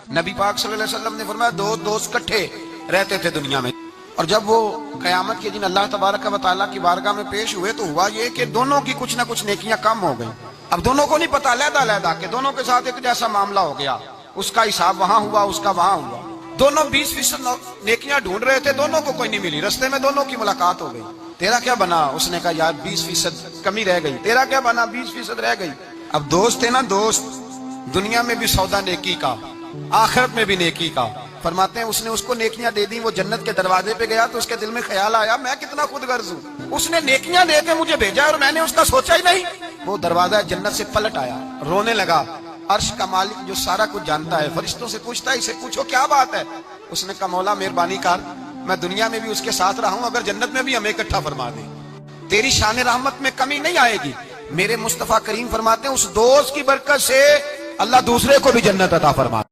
نبی پاک صلی اللہ علیہ وسلم نے فرمایا دو دوست کٹھے رہتے تھے دنیا میں، اور جب وہ قیامت کے دن اللہ تبارک و تعالیٰ کی بارگاہ میں پیش ہوئے تو ہوا یہ کہ دونوں کی کچھ نہ کچھ نیکیاں کم ہو گئیں۔ اب دونوں کو نہیں پتا، علیحدہ علیحدہ کہ دونوں کے ساتھ ایک جیسا معاملہ ہو گیا، اس کا حساب وہاں ہوا، اس کا وہاں ہوا۔ دونوں 20% نیکیاں ڈھونڈ رہے تھے، دونوں کو کوئی نہیں ملی، رستے میں دونوں کی ملاقات ہو گئی۔ تیرا کیا بنا؟ اس نے کہا یار 20% کمی رہ گئی۔ تیرا کیا بنا؟ 20% رہ گئی۔ اب دوست ہے نا دوست، دنیا میں بھی سودا نیکی کا، آخرت میں بھی نیکی کا۔ فرماتے ہیں اس نے اس کو نیکیاں دے دی، وہ جنت کے دروازے پہ گیا تو اس کے دل میں خیال آیا میں کتنا خود غرض ہوں، اس نے نیکیاں دے کے مجھے بھیجا اور میں نے اس کا سوچا ہی نہیں۔ وہ دروازہ جنت سے پلٹ آیا، رونے لگا۔ عرش کا مالک جو سارا کچھ جانتا ہے فرشتوں سے پوچھتا ہے اسے پوچھو کیا بات ہے؟ اس نے کہا مولا مہربانی کر، میں دنیا میں بھی اس کے ساتھ رہا ہوں، اگر جنت میں بھی ہمیں اکٹھا فرما دے، تیری شان رحمت میں کمی نہیں آئے گی۔ میرے مصطفیٰ کریم فرماتے ہیں اس دوست کی برکت سے اللہ دوسرے کو بھی جنت عطا فرما